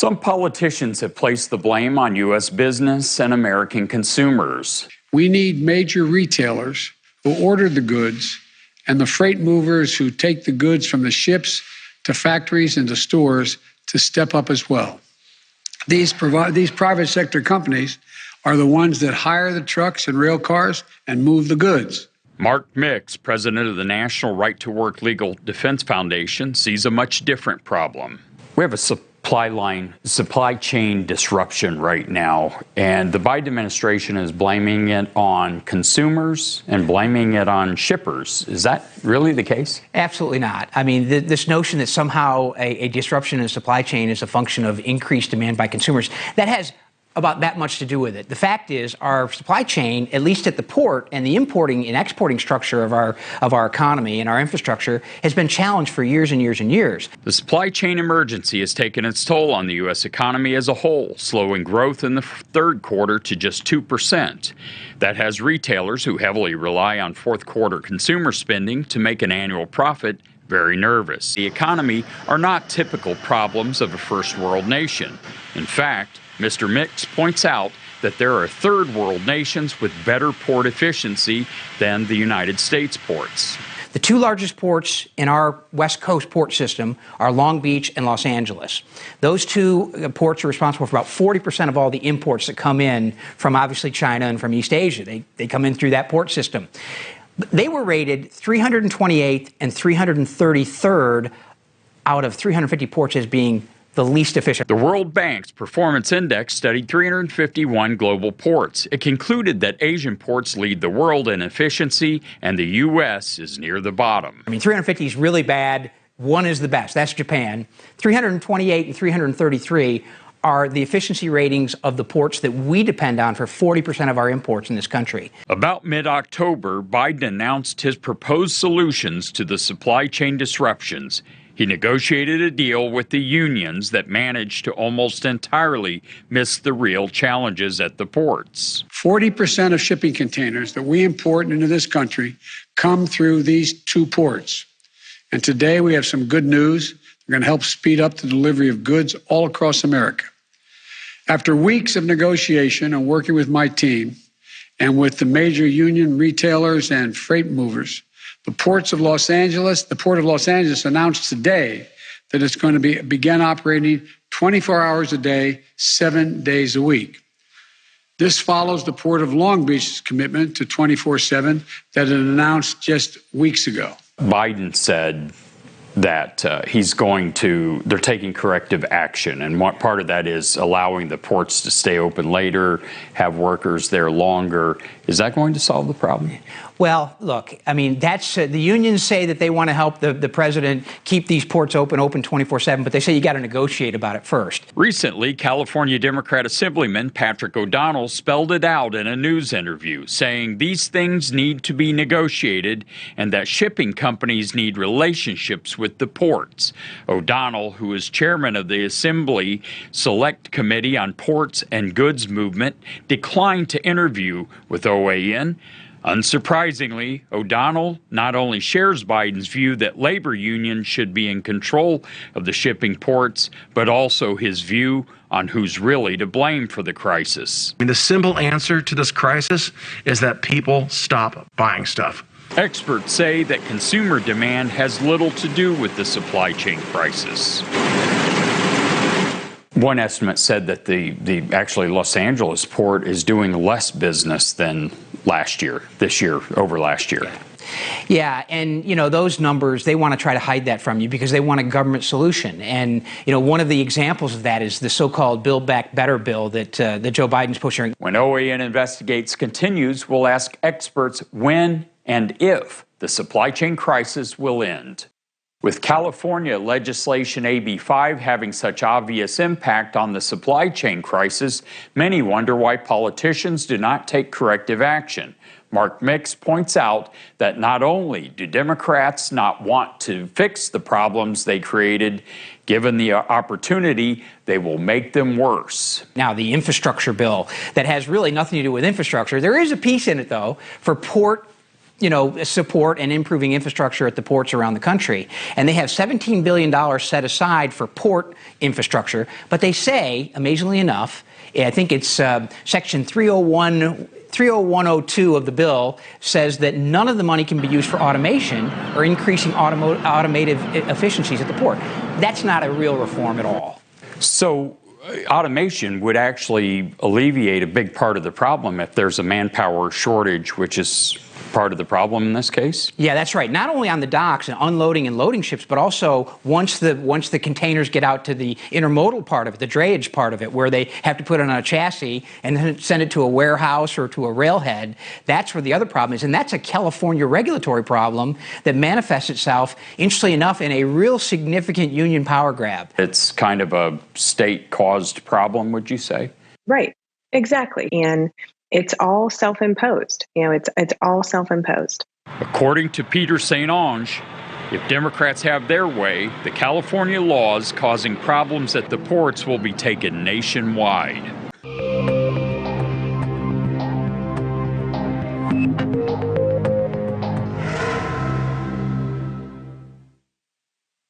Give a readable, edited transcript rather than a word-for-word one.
Some politicians have placed the blame on U.S. business and American consumers. We need major retailers who order the goods and the freight movers who take the goods from the ships to factories and to stores to step up as well. These private sector companies are the ones that hire the trucks and rail cars and move the goods. Mark Mix, president of the National Right to Work Legal Defense Foundation, sees a much different problem. We have a supply chain disruption right now, and the Biden administration is blaming it on consumers and blaming it on shippers. Is that really the case? Absolutely not. I mean, this notion that somehow a disruption in the supply chain is a function of increased demand by consumers, that has about that much to do with it. The fact is, our supply chain, at least at the port, and the importing and exporting structure of our economy and our infrastructure has been challenged for years and years and years. The supply chain emergency has taken its toll on the U.S. economy as a whole, slowing growth in the third quarter to just 2%. That has retailers who heavily rely on fourth quarter consumer spending to make an annual profit very nervous. The economy are not typical problems of a first world nation. In fact, Mr. Mix points out that there are third world nations with better port efficiency than the United States ports. The two largest ports in our West Coast port system are Long Beach and Los Angeles. Those two ports are responsible for about 40% of all the imports that come in from obviously China and from East Asia. They come in through that port system. They were rated 328th and 333rd out of 350 ports as being the least efficient. The World Bank's Performance Index studied 351 global ports. It concluded that Asian ports lead the world in efficiency, and the U.S. is near the bottom. I mean, 350 is really bad. One is the best. That's Japan. 328 and 333 are the efficiency ratings of the ports that we depend on for 40% of our imports in this country. About mid-October, Biden announced his proposed solutions to the supply chain disruptions. He negotiated a deal with the unions that managed to almost entirely miss the real challenges at the ports. 40% of shipping containers that we import into this country come through these two ports. And today we have some good news. They're going to help speed up the delivery of goods all across America. After weeks of negotiation and working with my team and with the major union retailers and freight movers, the Port of Los Angeles announced today that it's going to begin operating 24 hours a day, 7 days a week. This follows the Port of Long Beach's commitment to 24/7 that it announced just weeks ago. Biden said that they're taking corrective action, and what part of that is allowing the ports to stay open later, have workers there longer. Is that going to solve the problem? Well, look, I mean, that's the unions say that they want to help the president keep these ports open 24/7, but they say you got to negotiate about it first. Recently, California Democrat Assemblyman Patrick O'Donnell spelled it out in a news interview, saying these things need to be negotiated and that shipping companies need relationships with the ports. O'Donnell, who is chairman of the Assembly Select Committee on Ports and Goods Movement, declined to interview with OAN. Unsurprisingly, O'Donnell not only shares Biden's view that labor unions should be in control of the shipping ports, but also his view on who's really to blame for the crisis. I mean, the simple answer to this crisis is that people stop buying stuff. Experts say that consumer demand has little to do with the supply chain crisis. One estimate said that the actually Los Angeles port is doing less business than this year over last year. Yeah, and those numbers, they want to try to hide that from you because they want a government solution. And one of the examples of that is the so-called Build Back Better bill that Joe Biden's pushing. When OAN Investigates continues, we'll ask experts when and if the supply chain crisis will end. With California legislation AB 5 having such obvious impact on the supply chain crisis, many wonder why politicians do not take corrective action. Mark Mix points out that not only do Democrats not want to fix the problems they created, given the opportunity, they will make them worse. Now, the infrastructure bill that has really nothing to do with infrastructure, there is a piece in it, though, for port support and improving infrastructure at the ports around the country. And they have $17 billion set aside for port infrastructure. But they say, amazingly enough, I think it's Section 30102 of the bill says that none of the money can be used for automation or increasing automated efficiencies at the port. That's not a real reform at all. So automation would actually alleviate a big part of the problem if there's a manpower shortage, which is part of the problem in this case? Yeah, that's right. Not only on the docks and unloading and loading ships, but also once the containers get out to the intermodal part of it, the drayage part of it, where they have to put it on a chassis and then send it to a warehouse or to a railhead. That's where the other problem is. And that's a California regulatory problem that manifests itself, interestingly enough, in a real significant union power grab. It's kind of a state-caused problem, would you say? Right. Exactly. And it's all self-imposed. It's all self-imposed. According to Peter St. Onge, if Democrats have their way, the California laws causing problems at the ports will be taken nationwide.